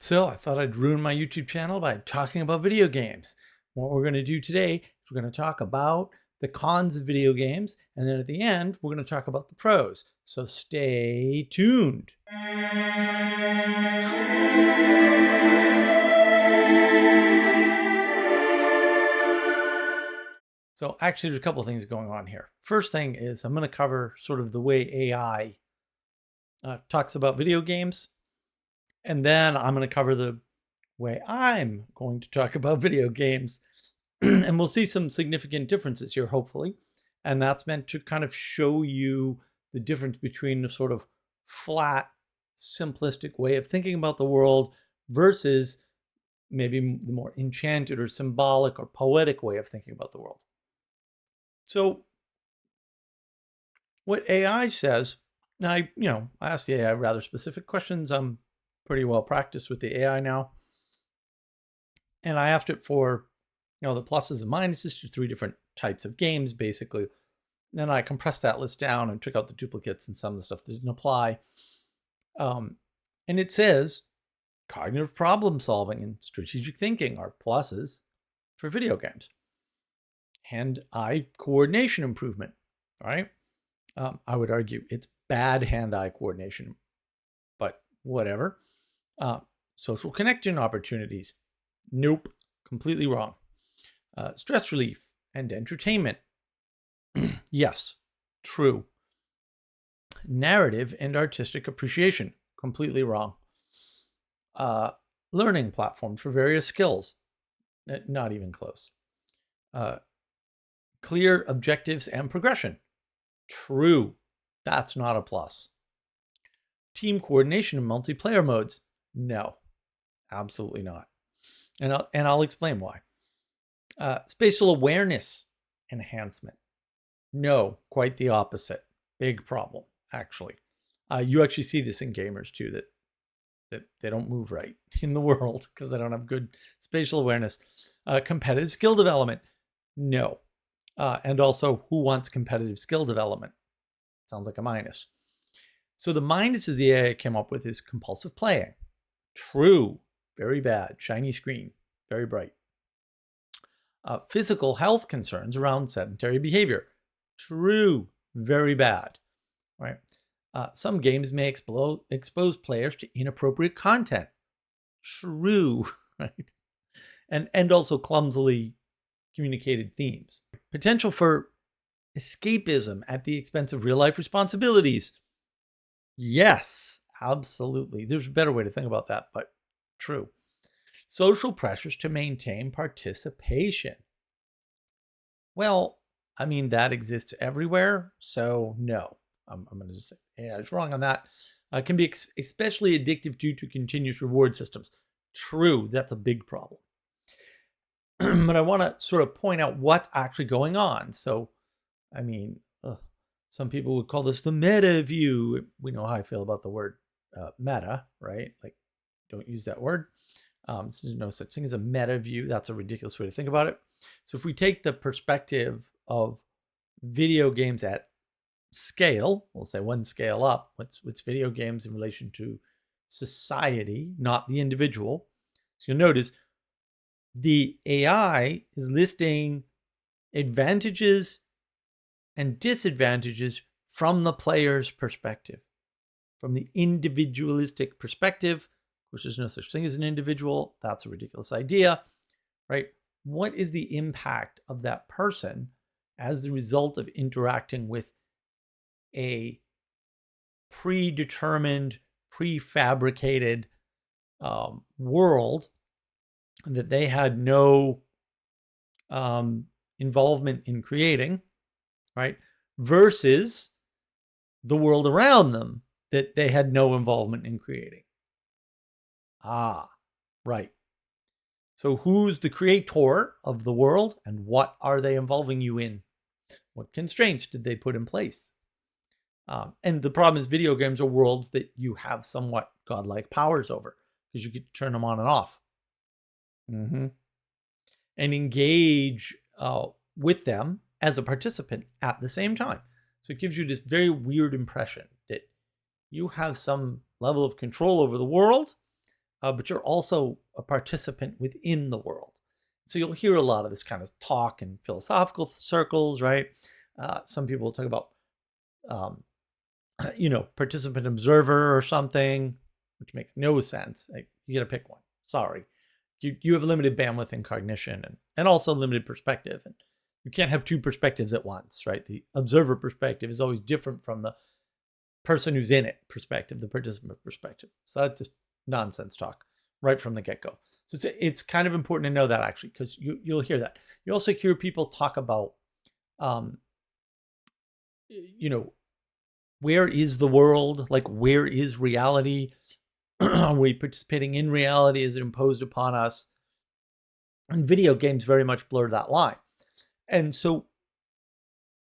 So I thought I'd ruin my YouTube channel by talking about video games. What we're going to do today is we're going to talk about the cons of video games, and then at the end, we're going to talk about the pros. So stay tuned. So actually, there's a couple of things going on here. First thing is I'm going to cover sort of the way AI talks about video games. And then I'm going to cover the way I'm going to talk about video games. And we'll see some significant differences here, hopefully. And that's meant to kind of show you the difference between the sort of flat, simplistic way of thinking about the world versus maybe the more enchanted or symbolic or poetic way of thinking about the world. So what AI says, I asked the AI rather specific questions. I'm pretty well practiced with the AI now. And I asked it for, the pluses and minuses to 3 different types of games, basically. Then I compressed that list down and took out the duplicates and some of the stuff that didn't apply. And it says cognitive problem solving and strategic thinking are pluses for video games. Hand-eye coordination improvement, right? I would argue it's bad hand-eye coordination, but whatever. Social connection opportunities. Nope, completely wrong. Stress relief and entertainment. Yes, true. Narrative and artistic appreciation. Completely wrong. Learning platform for various skills. Not even close. Clear objectives and progression. True. That's not a plus. Team coordination in multiplayer modes. No, absolutely not. And I'll explain why. Spatial awareness enhancement. No, quite the opposite. Big problem, actually. You actually see this in gamers too, that they don't move right in the world because they don't have good spatial awareness. Competitive skill development. No. And also, who wants competitive skill development? Sounds like a minus. So the minuses the AI came up with is compulsive playing. True. Very bad. Shiny screen. Very bright. Physical health concerns around sedentary behavior. True. Very bad. Right. Some games may expose players to inappropriate content. True. Right. And also clumsily communicated themes. Potential for escapism at the expense of real life responsibilities. Yes, absolutely. There's a better way to think about that, but true. Social pressures to maintain participation. Well, I mean, that exists everywhere, so no. I'm going to just say AI is wrong on that. Can be especially addictive due to continuous reward systems. True, that's a big problem. But I want to sort of point out what's actually going on. So, I mean, some people would call this the meta view. We know how I feel about the word meta, right? Like, don't use that word. There's no such thing as a meta view. That's a ridiculous way to think about it. So if we take the perspective of video games at scale, we'll say one scale up, what's video games in relation to society, not the individual. So you'll notice the AI is listing advantages and disadvantages from the player's perspective, from the individualistic perspective, which there's no such thing as an individual. That's a ridiculous idea, right? What is the impact of that person as the result of interacting with a predetermined, prefabricated world that they had no involvement in creating, right? Versus the world around them that they had no involvement in creating. Ah, right. So who's the creator of the world and what are they involving you in? What constraints did they put in place? And the problem is video games are worlds that you have somewhat godlike powers over because you get to turn them on and off. And engage with them as a participant at the same time. So it gives you this very weird impression that you have some level of control over the world, but you're also a participant within the world. So you'll hear a lot of this kind of talk in philosophical circles, right? Some people talk about, um, participant observer or something, which makes no sense. Like, you got to pick one. Sorry. You have limited bandwidth and cognition and also limited perspective. And you can't have two perspectives at once, right? The observer perspective is always different from the person who's in it perspective, the participant perspective. So that's just nonsense talk right from the get-go. So it's kind of important to know that, actually, because you'll hear that. You also hear people talk about, where is the world? Like, where is reality? Are we participating in reality? Is it imposed upon us? And video games very much blur that line. And so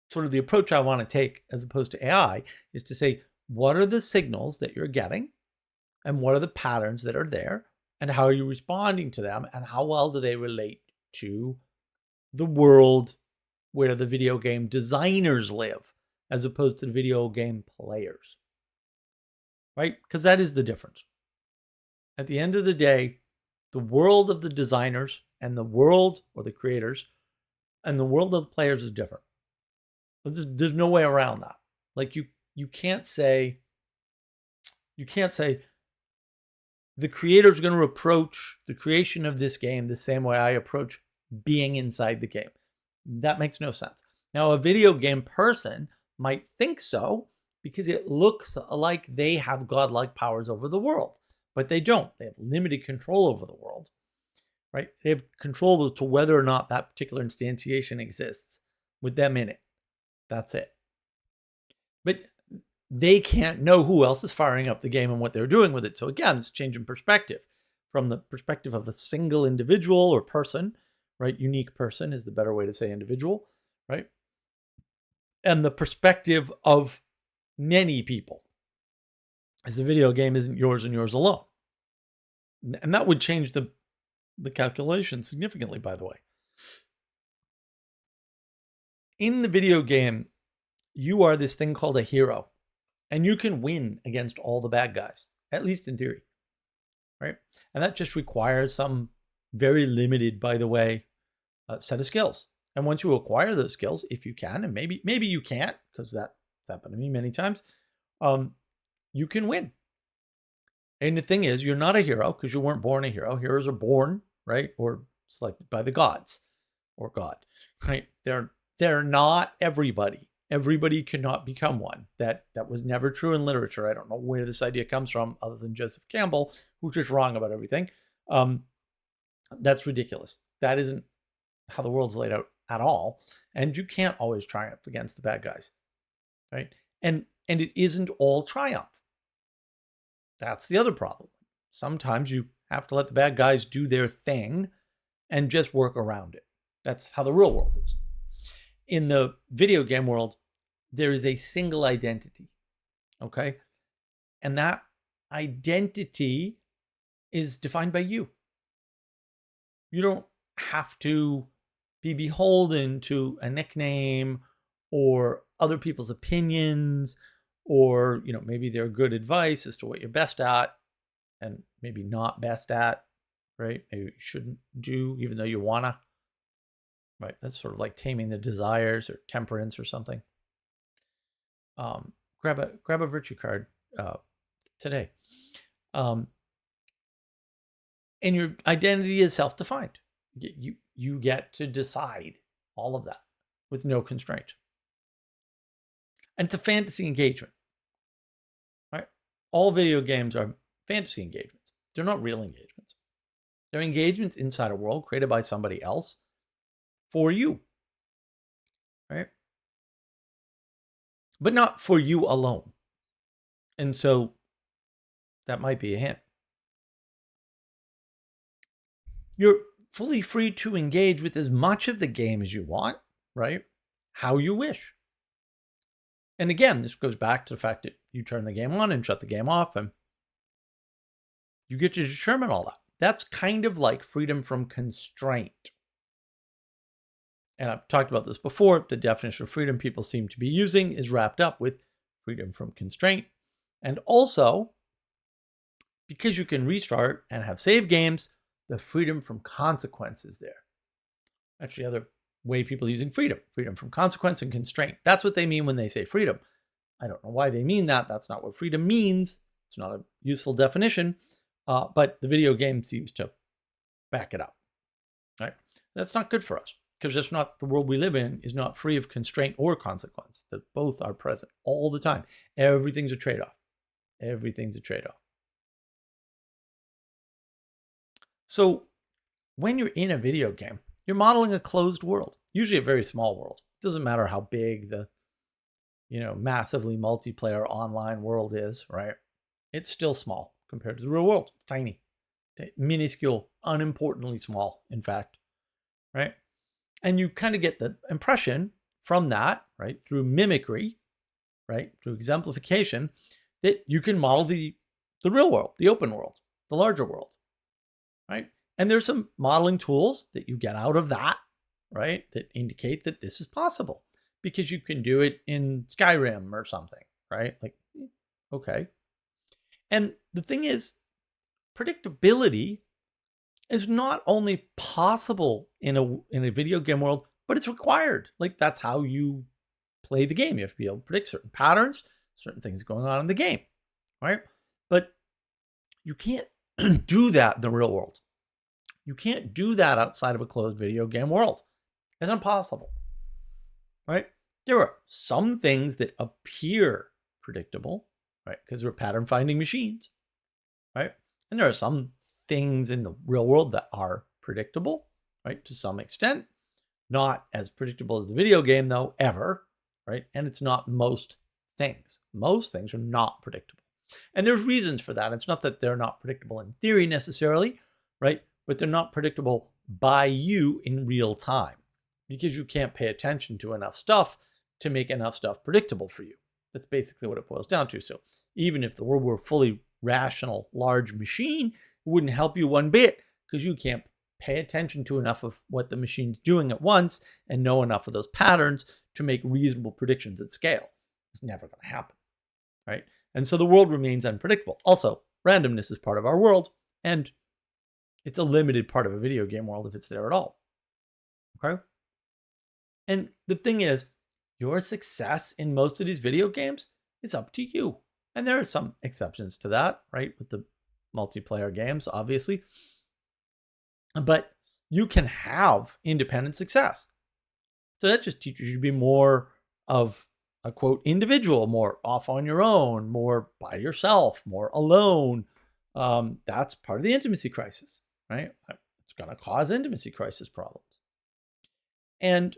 sort of the approach I want to take, as opposed to AI, is to say, what are the signals that you're getting? And what are the patterns that are there? And how are you responding to them? And how well do they relate to the world where the video game designers live, as opposed to the video game players? Right? Because that is the difference. At the end of the day, the world of the designers and the world, or the creators, and the world of the players is different. There's no way around that. Like, you can't say the creator is going to approach the creation of this game the same way I approach being inside the game. That makes no sense. Now, a video game person might think so because it looks like they have godlike powers over the world, but they don't. They have limited control over the world, right? They have control as to whether or not that particular instantiation exists with them in it. That's it. But they can't know who else is firing up the game and what they're doing with it. So again, it's a change in perspective from the perspective of a single individual or person, right? Unique person is the better way to say individual, right? And the perspective of many people, as the video game isn't yours and yours alone. And that would change the calculation significantly, by the way. In the video game, you are this thing called a hero. And you can win against all the bad guys, at least in theory, right? And that just requires some very limited, by the way, set of skills. And once you acquire those skills, if you can, and maybe you can't, because that's happened to me many times, you can win. And the thing is, you're not a hero because you weren't born a hero. Heroes are born, right, or selected by the gods, or God, right? They're not everybody. Everybody cannot become one. That was never true in literature. I don't know where this idea comes from, other than Joseph Campbell, who's just wrong about everything. That's ridiculous. That isn't how the world's laid out at all. And you can't always triumph against the bad guys, right? And it isn't all triumph. That's the other problem. Sometimes you have to let the bad guys do their thing and just work around it. That's how the real world is. In the video game world, there is a single identity, okay? And that identity is defined by you. You don't have to be beholden to a nickname or other people's opinions, or, maybe their good advice as to what you're best at and maybe not best at, right? Maybe you shouldn't do, even though you wanna. Right, that's sort of like taming the desires or temperance or something. Grab a virtue card today. And your identity is self-defined. You get to decide all of that with no constraint. And it's a fantasy engagement, right? All video games are fantasy engagements. They're not real engagements. They're engagements inside a world created by somebody else for you, right? But not for you alone. And so that might be a hint. You're fully free to engage with as much of the game as you want, right? How you wish. And again, this goes back to the fact that you turn the game on and shut the game off, and you get to determine all that. That's kind of like freedom from constraint. And I've talked about this before. The definition of freedom people seem to be using is wrapped up with freedom from constraint. And also, because you can restart and have save games, the freedom from consequence is there. Actually, other way people are using freedom from consequence and constraint. That's what they mean when they say freedom. I don't know why they mean that. That's not what freedom means. It's not a useful definition, but the video game seems to back it up. Right? That's not good for us because that's not the world we live in is not free of constraint or consequence. That both are present all the time. Everything's a trade-off. Everything's a trade-off. So when you're in a video game, you're modeling a closed world, usually a very small world. It doesn't matter how big the, massively multiplayer online world is, right? It's still small compared to the real world. It's tiny, minuscule, unimportantly small, in fact, right? And you kind of get the impression from that, right, through mimicry, right, through exemplification, that you can model the real world, the open world, the larger world, right? And there's some modeling tools that you get out of that, right, that indicate that this is possible because you can do it in Skyrim or something, right? Like, okay. And the thing is, predictability is not only possible in a video game world, but it's required. Like, that's how you play the game. You have to be able to predict certain patterns, certain things going on in the game, right? But you can't do that in the real world. You can't do that outside of a closed video game world. It's impossible, right? There are some things that appear predictable, right? Because we're pattern finding machines, right? And there are some things in the real world that are predictable, right? To some extent, not as predictable as the video game though, ever, right? And it's not most things. Most things are not predictable. And there's reasons for that. It's not that they're not predictable in theory necessarily, right? But they're not predictable by you in real time because you can't pay attention to enough stuff to make enough stuff predictable for you. That's basically what it boils down to. So even if the world were a fully rational, large machine, it wouldn't help you one bit because you can't pay attention to enough of what the machine's doing at once and know enough of those patterns to make reasonable predictions at scale. It's never going to happen, right? And so the world remains unpredictable. Also, randomness is part of our world, and it's a limited part of a video game world if it's there at all. Okay? And the thing is, your success in most of these video games is up to you. And there are some exceptions to that, right? With the multiplayer games, obviously. But you can have independent success. So that just teaches you to be more of a, quote, individual, more off on your own, more by yourself, more alone. That's part of the intimacy crisis, right? It's going to cause intimacy crisis problems. And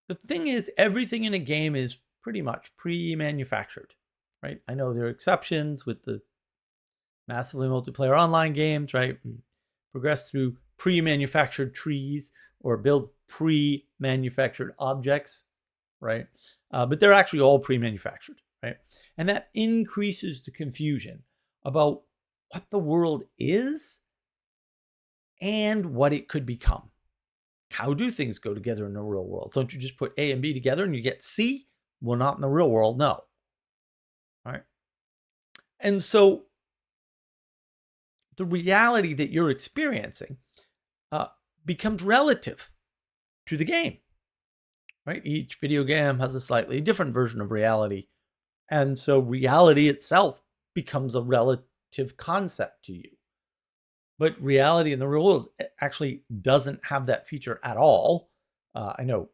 the thing is, everything in a game is pretty much pre-manufactured, right? I know there are exceptions with the massively multiplayer online games, right? We progress through pre-manufactured trees or build pre-manufactured objects, right? But they're actually all pre-manufactured, right? And that increases the confusion about what the world is and what it could become. How do things go together in the real world? Don't you just put A and B together and you get C? Well, not in the real world, no. All right. And so the reality that you're experiencing becomes relative to the game, right? Each video game has a slightly different version of reality. And so reality itself becomes a relative concept to you. But reality in the real world actually doesn't have that feature at all. I know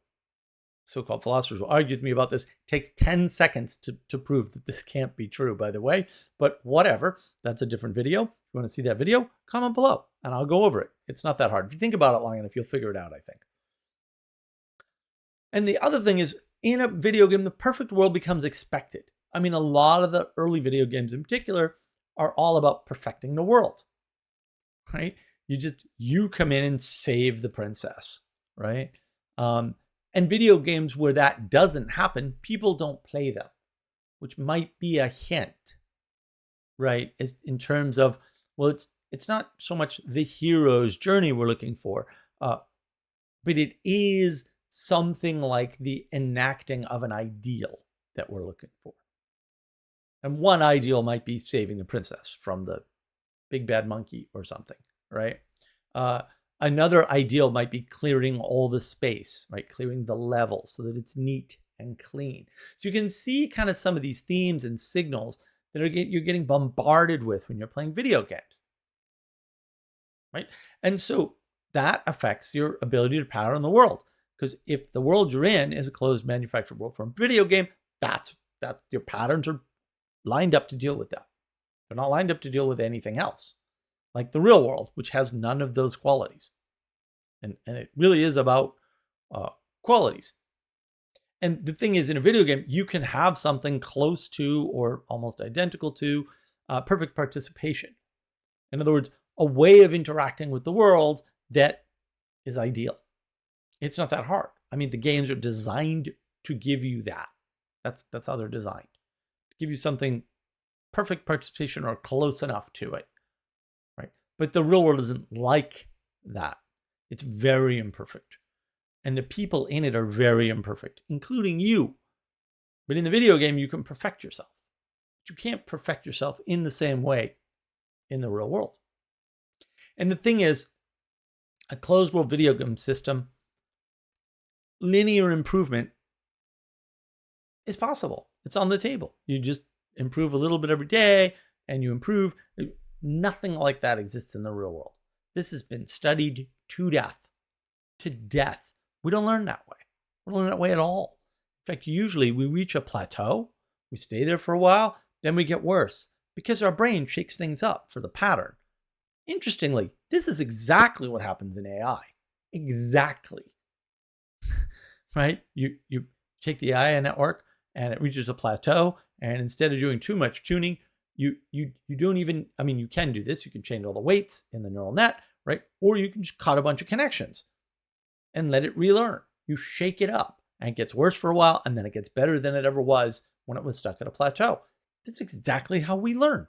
so-called philosophers will argue with me about this. It takes 10 seconds to prove that this can't be true, by the way. But whatever, that's a different video. If you want to see that video, comment below and I'll go over it. It's not that hard. If you think about it long enough, you'll figure it out, I think. And the other thing is, in a video game, the perfect world becomes expected. I mean, a lot of the early video games in particular are all about perfecting the world. Right? You come in and save the princess, right? And video games where that doesn't happen, people don't play them, which might be a hint, right? In terms of, well, it's not so much the hero's journey we're looking for, but it is something like the enacting of an ideal that we're looking for. And one ideal might be saving the princess from the big bad monkey or something, right? Another ideal might be clearing all the space, right? Clearing the level so that it's neat and clean. So you can see kind of some of these themes and signals that you're getting bombarded with when you're playing video games, right? And so that affects your ability to pattern the world. Because if the world you're in is a closed manufactured world from a video game, that your patterns are lined up to deal with that. They're not lined up to deal with anything else, like the real world, which has none of those qualities. And it really is about qualities. And the thing is, in a video game, you can have something close to or almost identical to perfect participation. In other words, a way of interacting with the world that is ideal. It's not that hard. I mean, the games are designed to give you that. That's how they're designed. To give you something perfect participation or close enough to it, right? But the real world isn't like that. It's very imperfect. And the people in it are very imperfect, including you. But in the video game, you can perfect yourself. But you can't perfect yourself in the same way in the real world. And the thing is, a closed world video game system, linear improvement is possible. It's on the table. You just improve a little bit every day and you improve. Nothing like that exists in the real world. This has been studied to death. To death. We don't learn that way. We don't learn that way at all. In fact, usually we reach a plateau, we stay there for a while, then we get worse because our brain shakes things up for the pattern. Interestingly, this is exactly what happens in AI. Exactly. Right? You take the AI network and it reaches a plateau, and instead of doing too much tuning, you don't even, I mean, you can do this. You can change all the weights in the neural net, right? Or you can just cut a bunch of connections and let it relearn. You shake it up and it gets worse for a while, and then it gets better than it ever was when it was stuck at a plateau. That's exactly how we learn.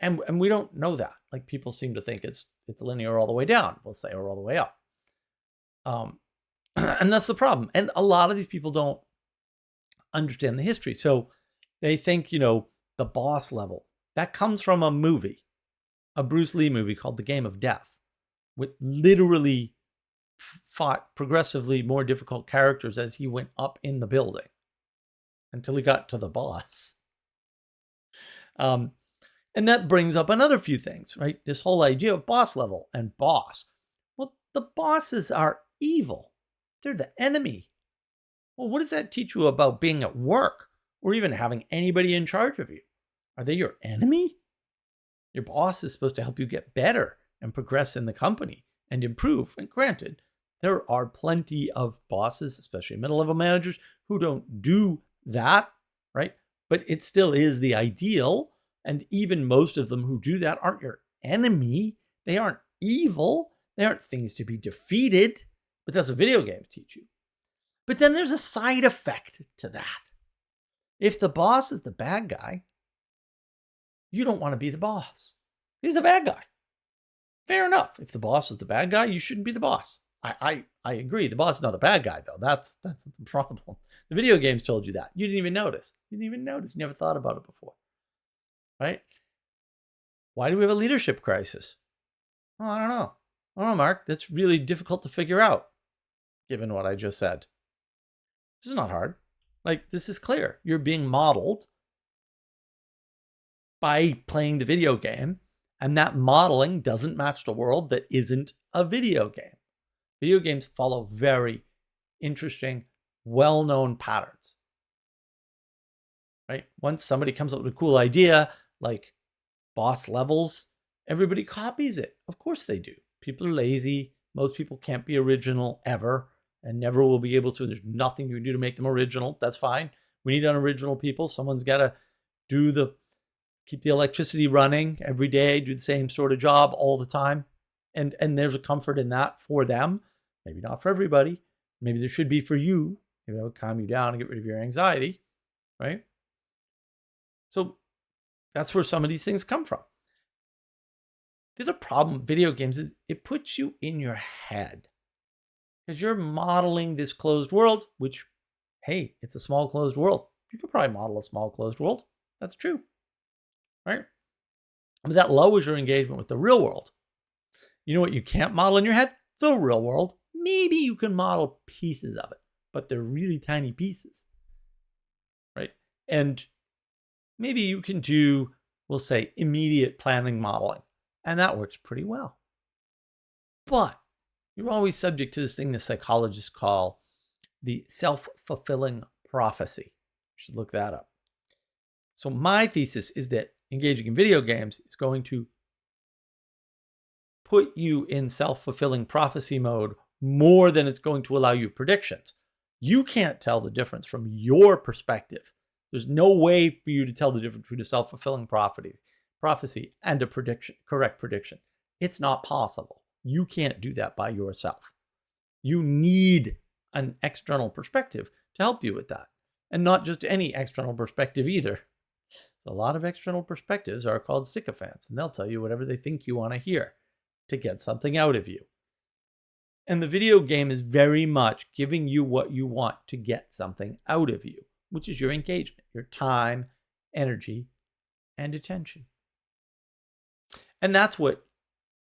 And we don't know that. Like, people seem to think it's linear all the way down, we'll say, or all the way up. And that's the problem. And a lot of these people don't understand the history. So they think, the boss level, that comes from a movie, a Bruce Lee movie called The Game of Death, with literally fought progressively more difficult characters as he went up in the building until he got to the boss. And that brings up another few things, right? This whole idea of boss level and boss. Well, the bosses are evil. They're the enemy. Well, what does that teach you about being at work or even having anybody in charge of you? Are they your enemy? Your boss is supposed to help you get better and progress in the company and improve. And granted, there are plenty of bosses, especially middle-level managers, who don't do that, right? But it still is the ideal. And even most of them who do that aren't your enemy. They aren't evil. They aren't things to be defeated. But that's what video games teach you. But then there's a side effect to that. If the boss is the bad guy, you don't want to be the boss. He's the bad guy. Fair enough. If the boss is the bad guy, you shouldn't be the boss. I agree. The boss is not the bad guy, though. That's the problem. The video games told you that. You didn't even notice. You never thought about it before. Right? Why do we have a leadership crisis? Oh, I don't know, Mark. That's really difficult to figure out, given what I just said. This is not hard. Like, this is clear. You're being modeled by playing the video game, and that modeling doesn't match the world that isn't a video game. Video games follow very interesting, well-known patterns. Right? Once somebody comes up with a cool idea, like boss levels, everybody copies it. Of course they do. People are lazy. Most people can't be original ever and never will be able to. There's nothing you can do to make them original. That's fine. We need unoriginal people. Someone's got to keep the electricity running every day, do the same sort of job all the time. And there's a comfort in that for them. Maybe not for everybody. Maybe there should be for you. Maybe that would calm you down and get rid of your anxiety, right? So that's where some of these things come from. The other problem with video games is it puts you in your head because you're modeling this closed world, which, hey, it's a small closed world. You could probably model a small closed world. That's true, right? But that lowers your engagement with the real world. You know what you can't model in your head? The real world. Maybe you can model pieces of it, but they're really tiny pieces, right? And maybe you can do, we'll say, immediate planning modeling, and that works pretty well. But you're always subject to this thing the psychologists call the self-fulfilling prophecy. You should look that up. So my thesis is that engaging in video games is going to put you in self-fulfilling prophecy mode more than it's going to allow you predictions. You can't tell the difference from your perspective. There's no way for you to tell the difference between a self-fulfilling prophecy and a correct prediction. It's not possible. You can't do that by yourself. You need an external perspective to help you with that. And not just any external perspective either. So a lot of external perspectives are called sycophants, and they'll tell you whatever they think you want to hear to get something out of you. And the video game is very much giving you what you want to get something out of you, which is your engagement, your time, energy, and attention. And that's what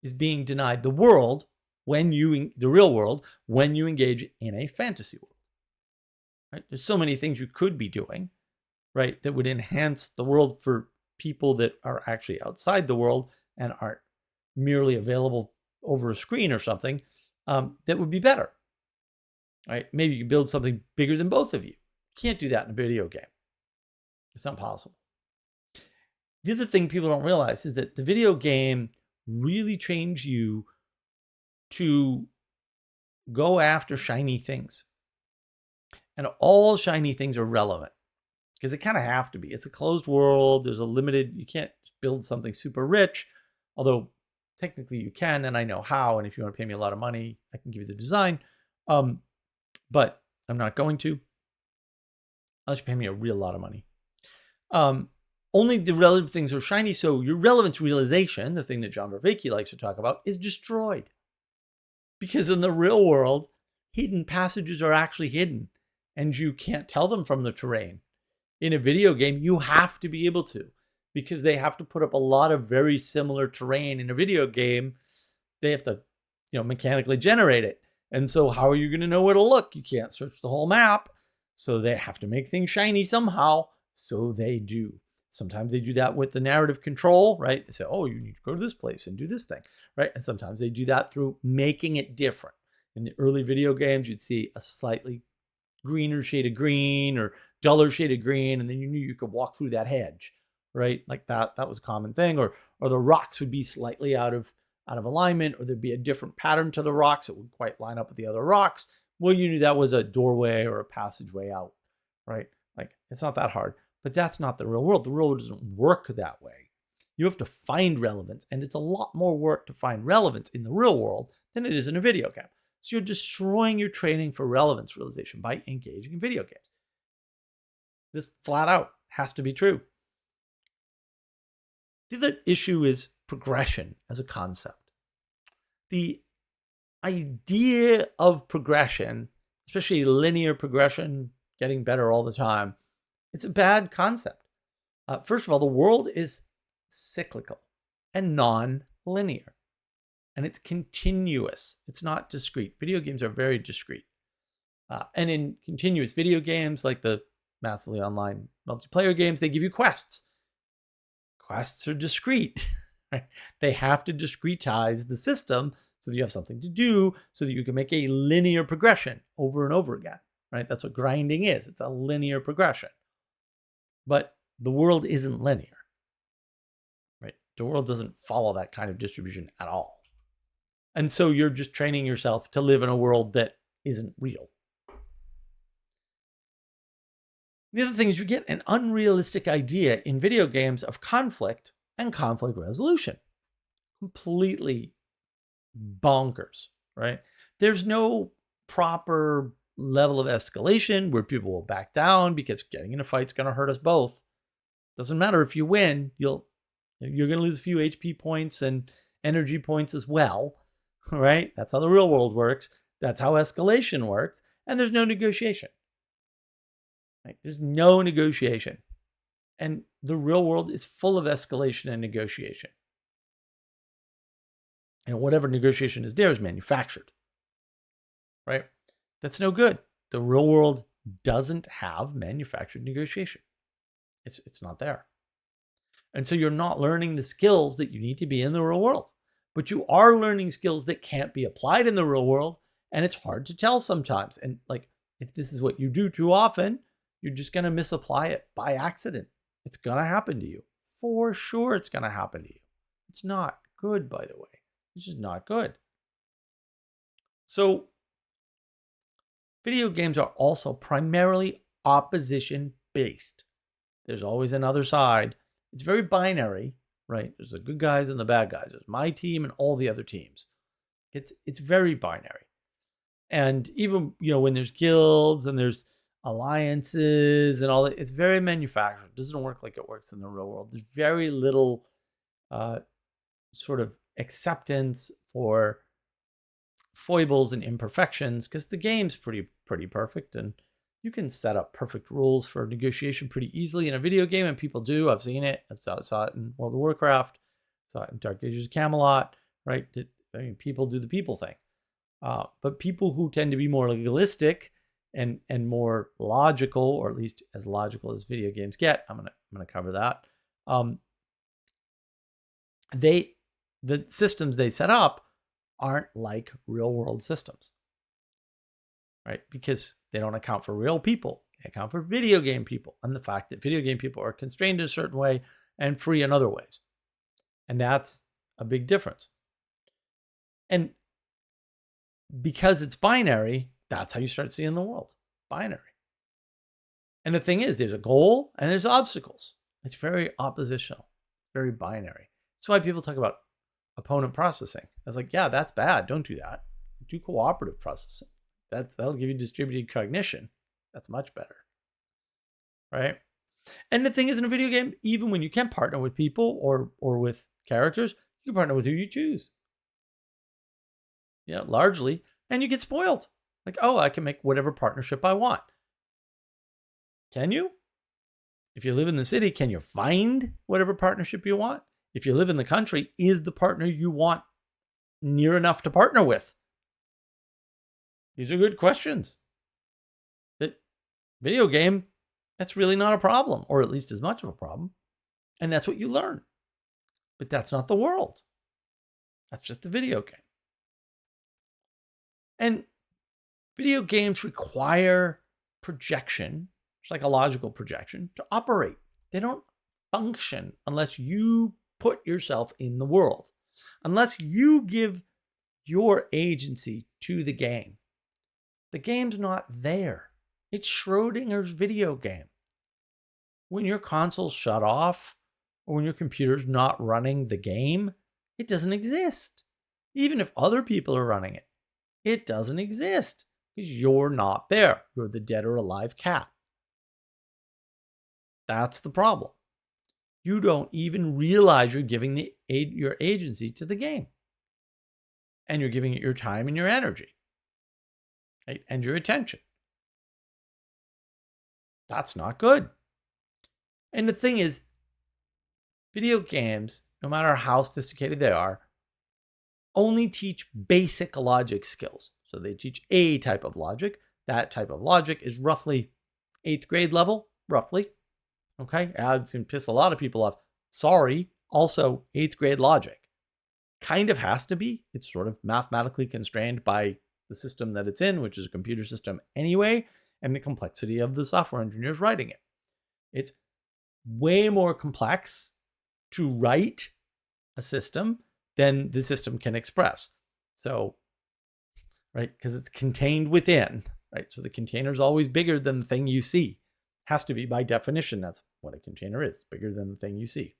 is being denied the world the real world, when you engage in a fantasy world. Right? There's so many things you could be doing, right, that would enhance the world for people that are actually outside the world and aren't merely available over a screen or something, that would be better. Right? Maybe you can build something bigger than both of you. You can't do that in a video game. It's not possible. The other thing people don't realize is that the video game really trains you to go after shiny things. And all shiny things are relevant because they kind of have to be. It's a closed world. There's a limited, you can't build something super rich, although technically you can, and I know how. And if you want to pay me a lot of money, I can give you the design. But I'm not going to, unless you pay me a real lot of money. Only the relevant things are shiny. So your relevance realization, the thing that John Vervaeke likes to talk about, is destroyed. Because in the real world, hidden passages are actually hidden and you can't tell them from the terrain. In a video game, you have to be able to, because they have to put up a lot of very similar terrain. In a video game, they have to, mechanically generate it. And so how are you going to know where to look? You can't search the whole map. So they have to make things shiny somehow. So they do. Sometimes they do that with the narrative control, right? They say, oh, you need to go to this place and do this thing, right? And sometimes they do that through making it different. In the early video games, you'd see a slightly greener shade of green or duller shade of green, and then you knew you could walk through that hedge, right? Like that was a common thing. Or the rocks would be slightly out of alignment, or there'd be a different pattern to the rocks. It wouldn't quite line up with the other rocks. Well, you knew that was a doorway or a passageway out, right? Like, it's not that hard. But that's not the real world. The real world doesn't work that way. You have to find relevance, and it's a lot more work to find relevance in the real world than it is in a video game. So you're destroying your training for relevance realization by engaging in video games. This flat out has to be true. The other issue is progression as a concept. The idea of progression, especially linear progression, getting better all the time, it's a bad concept. First of all, the world is cyclical and non-linear. And it's continuous. It's not discrete. Video games are very discrete. And in continuous video games, like the massively online multiplayer games, they give you quests. Quests are discrete. Right? They have to discretize the system so that you have something to do, so that you can make a linear progression over and over again. Right? That's what grinding is. It's a linear progression. But the world isn't linear, right? The world doesn't follow that kind of distribution at all. And so you're just training yourself to live in a world that isn't real. The other thing is you get an unrealistic idea in video games of conflict and conflict resolution. Completely bonkers, right? There's no proper level of escalation where people will back down because getting in a fight's going to hurt us both. Doesn't matter if you win, you're going to lose a few HP points and energy points as well, right? That's how the real world works. That's how escalation works. And there's no negotiation. Right? There's no negotiation. And the real world is full of escalation and negotiation. And whatever negotiation is there is manufactured, right? That's no good. The real world doesn't have manufactured negotiation. It's not there. And so you're not learning the skills that you need to be in the real world, but you are learning skills that can't be applied in the real world. And it's hard to tell sometimes. And like, if this is what you do too often, you're just going to misapply it by accident. It's going to happen to you. For sure, it's going to happen to you. It's not good, by the way. It's just not good. So video games are also primarily opposition based. There's always another side. It's very binary, right? There's the good guys and the bad guys. There's my team and all the other teams. It's very binary. And even, when there's guilds and there's alliances and all that, it's very manufactured. It doesn't work like it works in the real world. There's very little sort of acceptance for foibles and imperfections, because the game's pretty perfect, and you can set up perfect rules for negotiation pretty easily in a video game, and people do. I've seen it. I saw it in World of Warcraft, saw it in Dark Ages of Camelot, right? People do the people thing. But people who tend to be more legalistic and more logical, or at least as logical as video games get, I'm gonna cover that. The systems they set up aren't like real world systems, right? Because they don't account for real people. They account for video game people, and the fact that video game people are constrained in a certain way and free in other ways. And that's a big difference. And because it's binary, that's how you start seeing the world. Binary. And the thing is, there's a goal and there's obstacles. It's very oppositional, very binary. That's why people talk about opponent processing. I was like, yeah, that's bad. Don't do that. Do cooperative processing. That'll give you distributed cognition. That's much better, right? And the thing is, in a video game, even when you can partner with people or with characters, you can partner with who you choose. Largely, and you get spoiled. Like, oh, I can make whatever partnership I want. Can you? If you live in the city, can you find whatever partnership you want? If you live in the country, is the partner you want near enough to partner with? These are good questions. That video game, that's really not a problem, or at least as much of a problem. And that's what you learn. But that's not the world. That's just the video game. And video games require projection, psychological projection, to operate. They don't function unless you put yourself in the world, unless you give your agency to the game. The game's not there. It's Schrodinger's video game. When your console's shut off, or when your computer's not running the game, it doesn't exist. Even if other people are running it, it doesn't exist because you're not there. You're the dead or alive cat. That's the problem. You don't even realize you're giving your agency to the game. And you're giving it your time and your energy, right? And your attention. That's not good. And the thing is, video games, no matter how sophisticated they are, only teach basic logic skills. So they teach a type of logic. That type of logic is roughly 8th grade level, roughly. Okay, it's going to piss a lot of people off. Sorry, also 8th grade logic. Kind of has to be. It's sort of mathematically constrained by the system that it's in, which is a computer system anyway, and the complexity of the software engineers writing it. It's way more complex to write a system than the system can express. So, right, because it's contained within, right? So the container is always bigger than the thing you see. Has to be by definition. That's what a container is, bigger than the thing you see.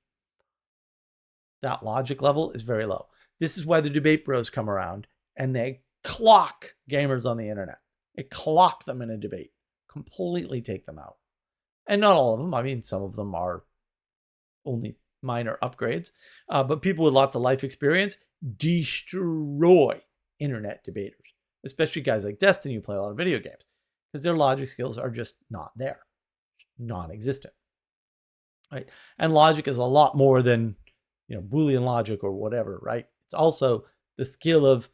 That logic level is very low. This is why the debate bros come around and they clock gamers on the internet. They clock them in a debate, completely take them out. And not all of them. I mean, some of them are only minor upgrades, but people with lots of life experience destroy internet debaters, especially guys like Destiny who play a lot of video games, because their logic skills are just not there, non-existent, right? And logic is a lot more than Boolean logic or whatever, right? It's also the skill of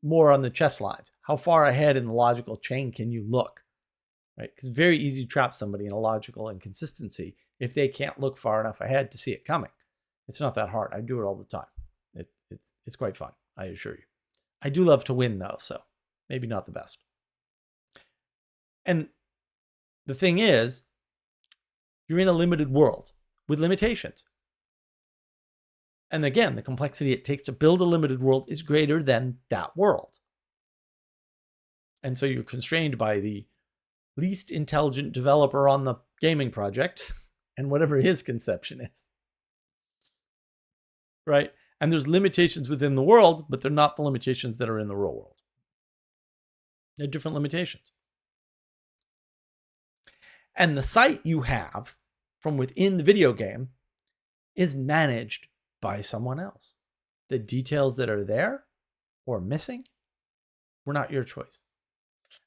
more on the chess lines. How far ahead in the logical chain can you look? Right? Because it's very easy to trap somebody in a logical inconsistency if they can't look far enough ahead to see it coming. It's not that hard. I do it all the time. It's quite fun, I assure you. I do love to win though, so maybe not the best. And the thing is, you're in a limited world with limitations. And again, the complexity it takes to build a limited world is greater than that world. And so you're constrained by the least intelligent developer on the gaming project and whatever his conception is. Right? And there's limitations within the world, but they're not the limitations that are in the real world. They're different limitations. And the sight you have from within the video game is managed by someone else. The details that are there or missing were not your choice.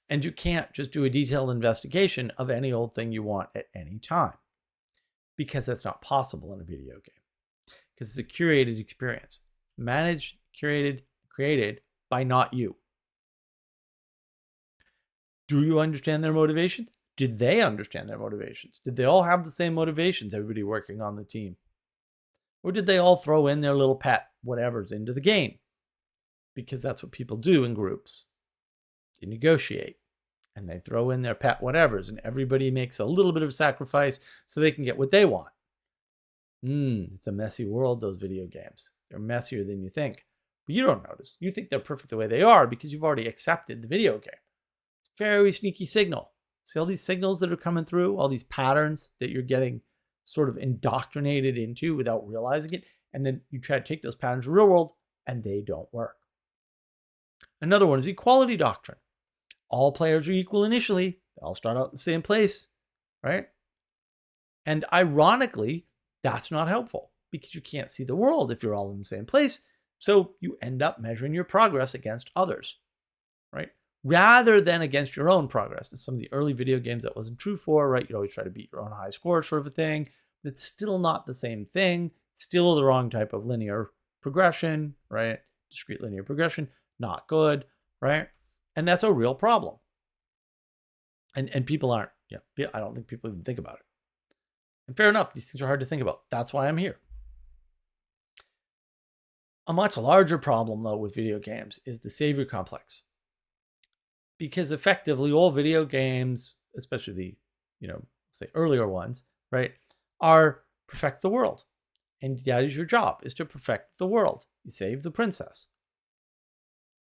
And you can't just do a detailed investigation of any old thing you want at any time, because that's not possible in a video game. Because it's a curated experience. Managed, curated, created by not you. Do you understand their motivations? Did they understand their motivations? Did they all have the same motivations, everybody working on the team? Or did they all throw in their little pet whatevers into the game? Because that's what people do in groups. They negotiate. And they throw in their pet whatevers. And everybody makes a little bit of sacrifice so they can get what they want. It's a messy world, those video games. They're messier than you think. But you don't notice. You think they're perfect the way they are because you've already accepted the video game. It's a very sneaky signal. See all these signals that are coming through? All these patterns that you're getting sort of indoctrinated into without realizing it. And then you try to take those patterns to the real world and they don't work. Another one is equality doctrine. All players are equal initially. They all start out in the same place, right? And ironically, that's not helpful because you can't see the world if you're all in the same place. So you end up measuring your progress against others, right? Rather than against your own progress. In some of the early video games that wasn't true for, right? You'd always try to beat your own high score sort of a thing. But it's still not the same thing. Still the wrong type of linear progression, right? Discrete linear progression, not good, right? And that's a real problem. And people aren't, I don't think people even think about it. And fair enough, these things are hard to think about. That's why I'm here. A much larger problem, though, with video games is the savior complex. Because effectively, all video games, especially the, say earlier ones, right, are perfect the world. And that is your job, is to perfect the world. You save the princess,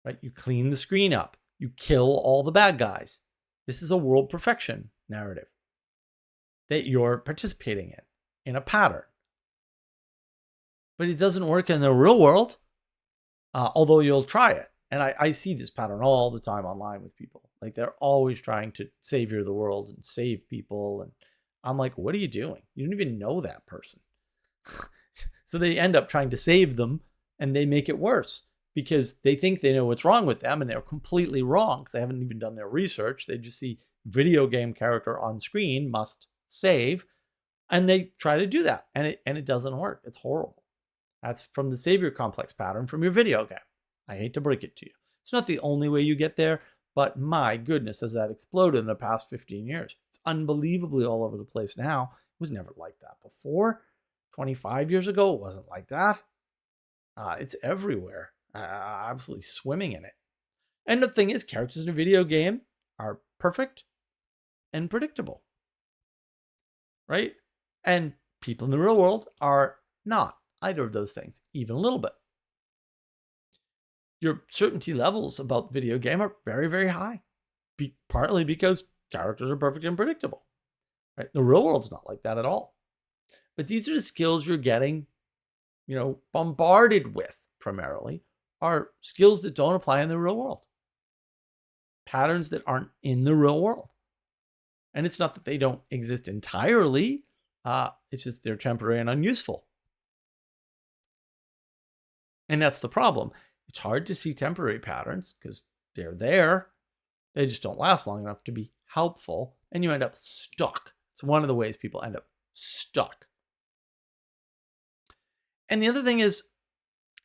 right? You clean the screen up. You kill all the bad guys. This is a world perfection narrative that you're participating in a pattern. But it doesn't work in the real world, although you'll try it. And I see this pattern all the time online with people. Like they're always trying to savior the world and save people. And I'm like, what are you doing? You don't even know that person. So they end up trying to save them and they make it worse because they think they know what's wrong with them and they're completely wrong because they haven't even done their research. They just see video game character on screen must save and they try to do that and it doesn't work. It's horrible. That's from the savior complex pattern from your video game. I hate to break it to you. It's not the only way you get there, but my goodness, has that exploded in the past 15 years. It's unbelievably all over the place now. It was never like that before. 25 years ago, it wasn't like that. It's everywhere. Absolutely swimming in it. And the thing is, characters in a video game are perfect and predictable, right? And people in the real world are not either of those things, even a little bit. Your certainty levels about the video game are very, very high, partly because characters are perfect and predictable, right? The real world's not like that at all. But these are the skills you're getting, bombarded with primarily, are skills that don't apply in the real world. Patterns that aren't in the real world. And it's not that they don't exist entirely. It's just they're temporary and unuseful. And that's the problem. It's hard to see temporary patterns because they're there. They just don't last long enough to be helpful. And you end up stuck. It's one of the ways people end up stuck. And the other thing is,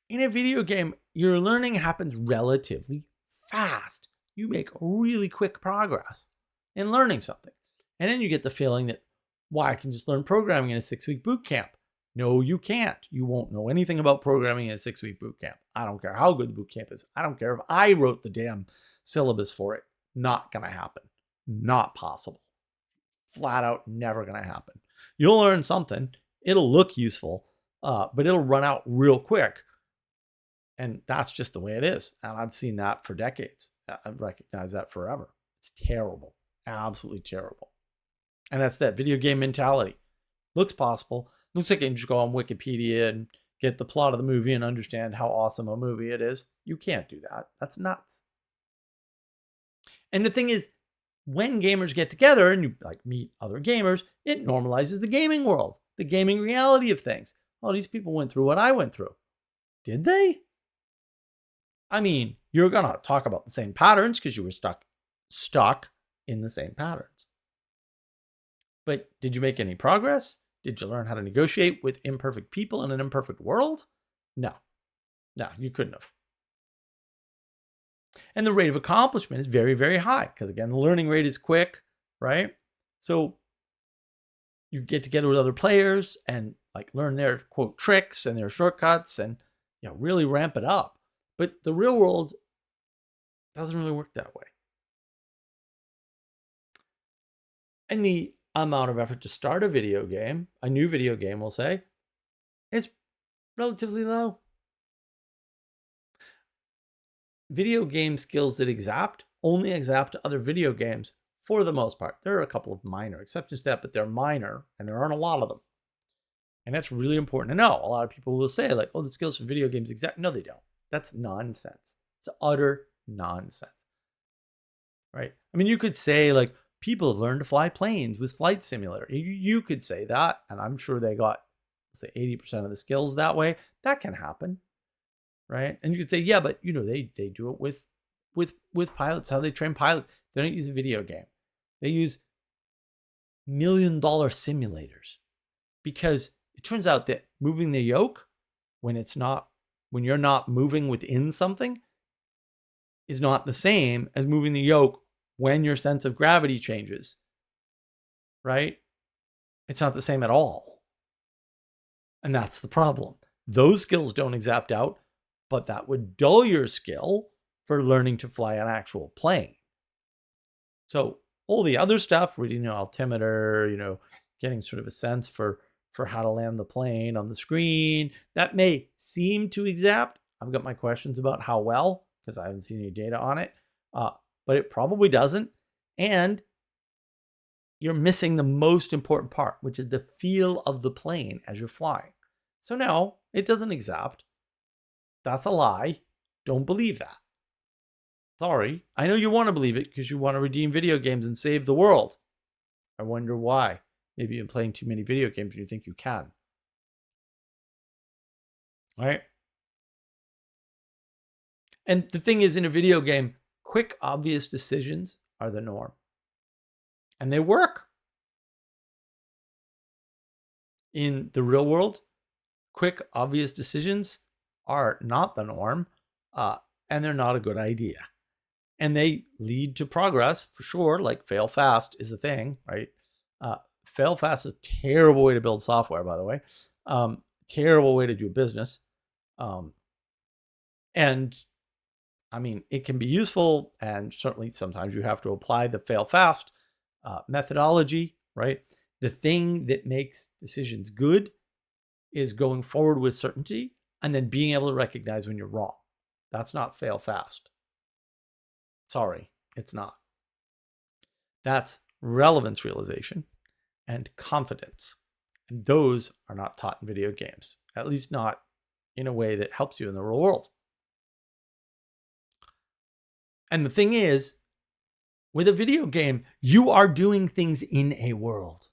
In a video game, your learning happens relatively fast. You make really quick progress in learning something. And then you get the feeling that, well, I can just learn programming in a 6-week boot camp. No, you can't. You won't know anything about programming in a 6-week boot camp. I don't care how good the boot camp is. I don't care if I wrote the damn syllabus for it. Not going to happen. Not possible. Flat out never going to happen. You'll learn something. It'll look useful, but it'll run out real quick. And that's just the way it is. And I've seen that for decades. I've recognized that forever. It's terrible. Absolutely terrible. And that's that video game mentality. Looks possible. Looks like you can just go on Wikipedia and get the plot of the movie and understand how awesome a movie it is. You can't do that. That's nuts. And the thing is, when gamers get together and you like meet other gamers, it normalizes the gaming world, the gaming reality of things. Oh, these people went through what I went through. Did they? I mean, you're going to talk about the same patterns because you were stuck in the same patterns. But did you make any progress? Did you learn how to negotiate with imperfect people in an imperfect world? No, you couldn't have. And the rate of accomplishment is very, very high because, again, the learning rate is quick, right? So you get together with other players and like learn their quote tricks and their shortcuts and really ramp it up. But the real world doesn't really work that way. And the amount of effort to start a video game, a new video game, we'll say, is relatively low. Video game skills that only exapt to other video games for the most part. There are a couple of minor exceptions to that, but they're minor and there aren't a lot of them. And that's really important to know. A lot of people will say like, oh, the skills for video games exact. No, they don't. That's nonsense. It's utter nonsense. Right? I mean, you could say like people have learned to fly planes with Flight Simulator. You could say that, and I'm sure they got, say, 80% of the skills that way. That can happen. Right? And you could say, yeah, but they do it with pilots, how they train pilots. They don't use a video game. They use $1 million simulators. Because it turns out that moving the yoke when you're not moving within something is not the same as moving the yoke when your sense of gravity changes. Right? It's not the same at all. And that's the problem. Those skills don't exact out, but that would dull your skill for learning to fly an actual plane. So all the other stuff, reading the altimeter, getting sort of a sense for how to land the plane on the screen, that may seem to exact. I've got my questions about how well, because I haven't seen any data on it, but it probably doesn't. And you're missing the most important part, which is the feel of the plane as you're flying. So no, it doesn't exact. That's a lie. Don't believe that. Sorry. I know you want to believe it because you want to redeem video games and save the world. I wonder why. Maybe you've been playing too many video games and you think you can. All right? And the thing is, in a video game, quick, obvious decisions are the norm. And they work. In the real world, quick, obvious decisions are not the norm, and they're not a good idea. And they lead to progress, for sure, like fail fast is a thing, right? Fail fast is a terrible way to build software, by the way. Terrible way to do business. And I mean, it can be useful, and certainly sometimes you have to apply the fail fast methodology, right? The thing that makes decisions good is going forward with certainty and then being able to recognize when you're wrong. That's not fail fast. Sorry, it's not. That's relevance realization and confidence. And those are not taught in video games, at least not in a way that helps you in the real world. And the thing is, with a video game, you are doing things in a world.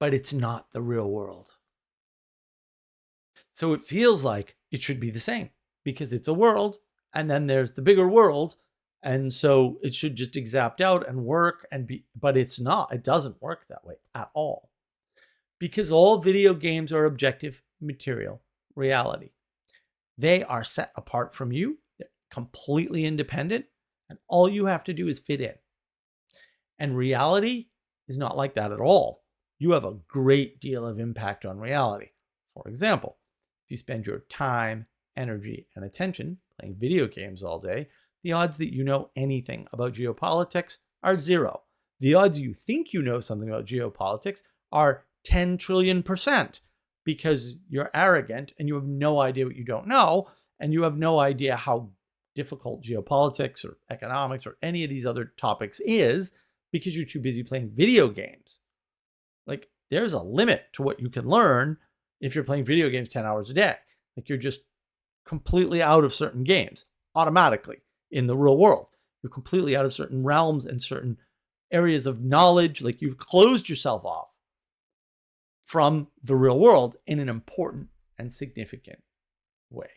But it's not the real world. So it feels like it should be the same because it's a world and then there's the bigger world. And so it should just exact out and work but it's not. It doesn't work that way at all. Because all video games are objective material reality. They are set apart from you, they're completely independent, and all you have to do is fit in. And reality is not like that at all. You have a great deal of impact on reality. For example, if you spend your time, energy, and attention playing video games all day, the odds that you know anything about geopolitics are 0. The odds you think you know something about geopolitics are 10 trillion% because you're arrogant and you have no idea what you don't know, and you have no idea how difficult geopolitics or economics or any of these other topics is because you're too busy playing video games. Like, there's a limit to what you can learn if you're playing video games 10 hours a day. Like, you're just completely out of certain games automatically in the real world. You're completely out of certain realms and certain areas of knowledge. Like, you've closed yourself off from the real world in an important and significant way.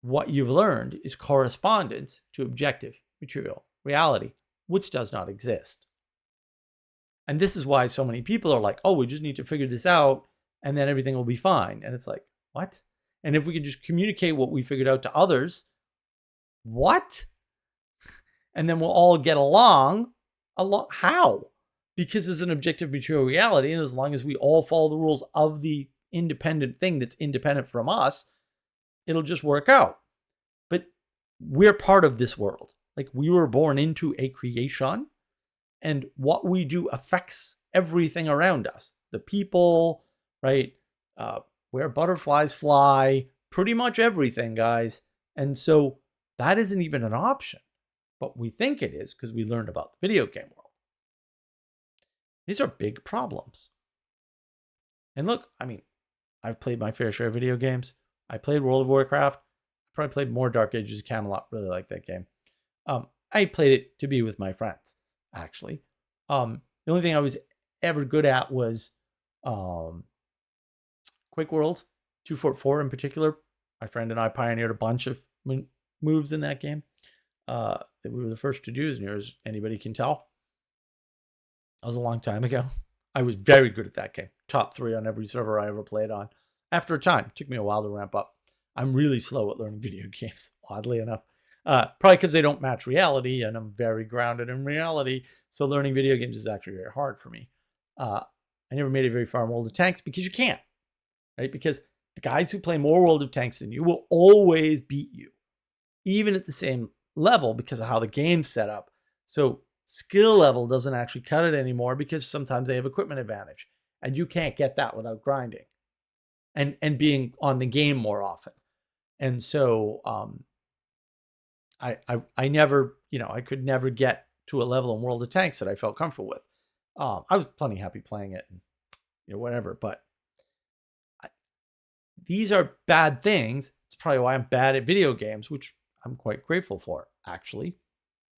What you've learned is correspondence to objective material reality, which does not exist. And this is why so many people are like, oh, we just need to figure this out and then everything will be fine. And it's like, what? And if we could just communicate what we figured out to others, what? And then we'll all get along. How? Because it's an objective material reality. And as long as we all follow the rules of the independent thing that's independent from us, it'll just work out. But we're part of this world. Like, we were born into a creation, and what we do affects everything around us. The people, right? Where butterflies fly, pretty much everything, guys. And so that isn't even an option, but we think it is because we learned about the video game world. These are big problems. And look, I mean, I've played my fair share of video games. I played World of Warcraft. I probably played more Dark Ages of Camelot. Really like that game. I played it to be with my friends, actually. The only thing I was ever good at was Quake World, 2.4 in particular. My friend and I pioneered a bunch of moves in that game that we were the first to do, as near as anybody can tell. That was a long time ago. I was very good at that game. Top 3 on every server I ever played on. After a time, it took me a while to ramp up. I'm really slow at learning video games, oddly enough. Probably because they don't match reality, and I'm very grounded in reality. So learning video games is actually very hard for me. I never made it very far in World of Tanks because you can't, right? Because the guys who play more World of Tanks than you will always beat you, even at the same level because of how the game's set up. So skill level doesn't actually cut it anymore because sometimes they have equipment advantage, and you can't get that without grinding and being on the game more often. And so I never, I could never get to a level in World of Tanks that I felt comfortable with. I was plenty happy playing it and whatever, but these are bad things. It's probably why I'm bad at video games, which I'm quite grateful for, actually.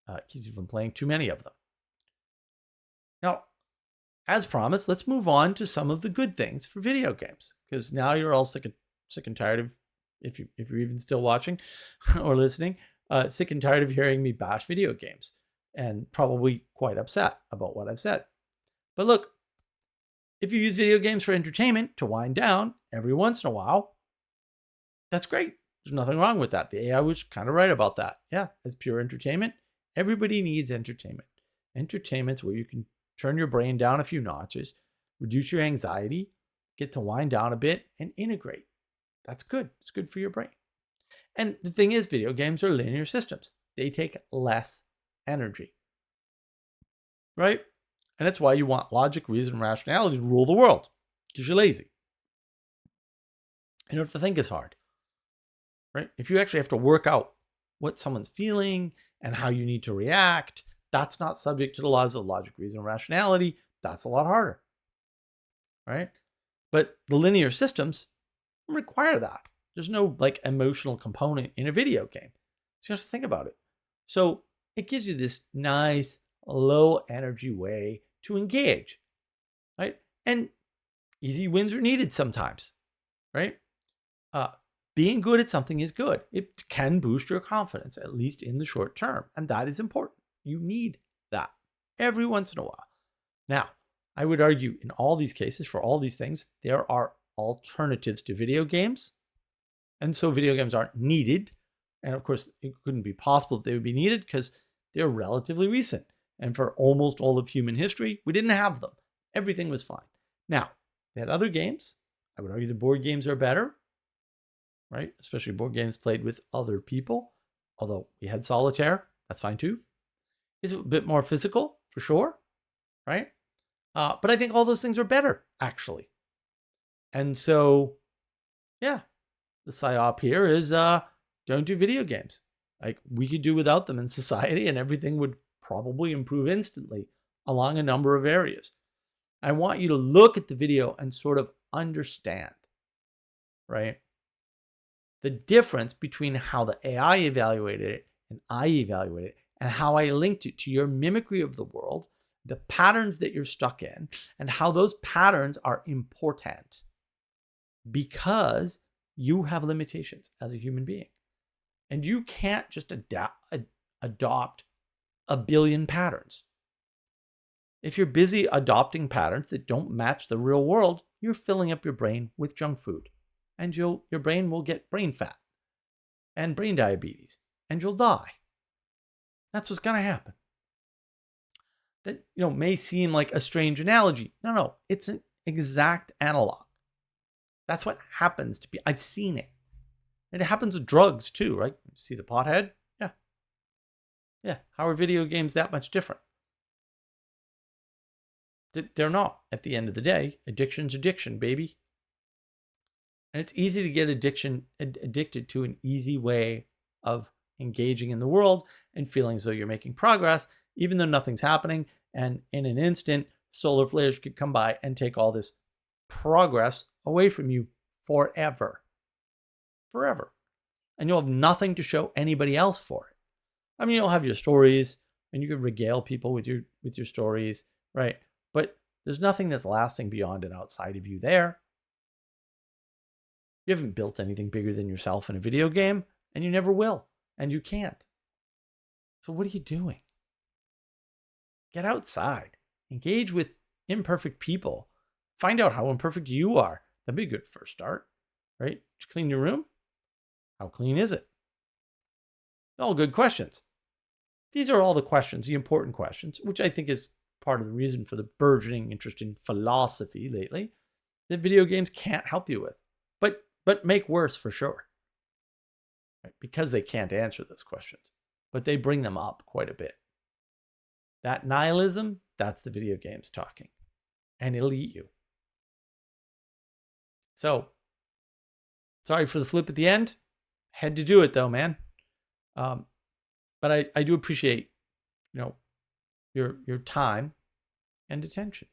It keeps me from playing too many of them. Now, as promised, let's move on to some of the good things for video games, because now you're all sick and tired of, if you're even still watching or listening, sick and tired of hearing me bash video games and probably quite upset about what I've said. But look, if you use video games for entertainment to wind down every once in a while, that's great. There's nothing wrong with that. The AI was kind of right about that. Yeah, it's pure entertainment. Everybody needs entertainment. Entertainment's where you can turn your brain down a few notches, reduce your anxiety, get to wind down a bit, and integrate. That's good. It's good for your brain. And the thing is, video games are linear systems. They take less energy, right? And that's why you want logic, reason, and rationality to rule the world, because you're lazy. You don't have to think as hard, right? If you actually have to work out what someone's feeling and how you need to react, that's not subject to the laws of logic, reason, and rationality. That's a lot harder, right? But the linear systems require that. There's no emotional component in a video game. So you have to think about it. So it gives you this nice low energy way to engage, right? And easy wins are needed sometimes, right? Being good at something is good. It can boost your confidence, at least in the short term. And that is important. You need that every once in a while. Now, I would argue in all these cases, for all these things, there are alternatives to video games. And so video games aren't needed. And of course, it couldn't be possible that they would be needed because they're relatively recent. And for almost all of human history, we didn't have them. Everything was fine. Now, they had other games. I would argue the board games are better, right? Especially board games played with other people. Although we had solitaire, that's fine too. It's a bit more physical, for sure, right? But I think all those things are better, actually. And so, yeah, the psyop here is don't do video games. Like, we could do without them in society and everything would probably improve instantly along a number of areas. I want you to look at the video and sort of understand, right, the difference between how the AI evaluated it and I evaluated it, and how I linked it to your mimicry of the world, the patterns that you're stuck in, and how those patterns are important because you have limitations as a human being. And you can't just adopt a billion patterns. If you're busy adopting patterns that don't match the real world, you're filling up your brain with junk food. And your brain will get brain fat and brain diabetes, and you'll die. That's what's going to happen. That, may seem like a strange analogy. No, it's an exact analog. That's what happens to be. I've seen it. And it happens with drugs too, right? See the pothead? Yeah. How are video games that much different? They're not. At the end of the day, addiction's addiction, baby. And it's easy to get addicted to an easy way of engaging in the world and feeling as though you're making progress, even though nothing's happening. And in an instant, solar flares could come by and take all this progress away from you forever. Forever. And you'll have nothing to show anybody else for it. I mean, you'll have your stories and you can regale people with your stories, right? But there's nothing that's lasting beyond and outside of you there. You haven't built anything bigger than yourself in a video game, and you never will, and you can't. So what are you doing? Get outside. Engage with imperfect people. Find out how imperfect you are. That'd be a good first start, right? Did you clean your room? How clean is it? All good questions. These are all the questions, the important questions, which I think is part of the reason for the burgeoning interest in philosophy lately, that video games can't help you with, but make worse for sure, right? Because they can't answer those questions, but they bring them up quite a bit. That nihilism, that's the video games talking, and it'll eat you. So, sorry for the flip at the end. Had to do it though, man. But I do appreciate, your time and attention.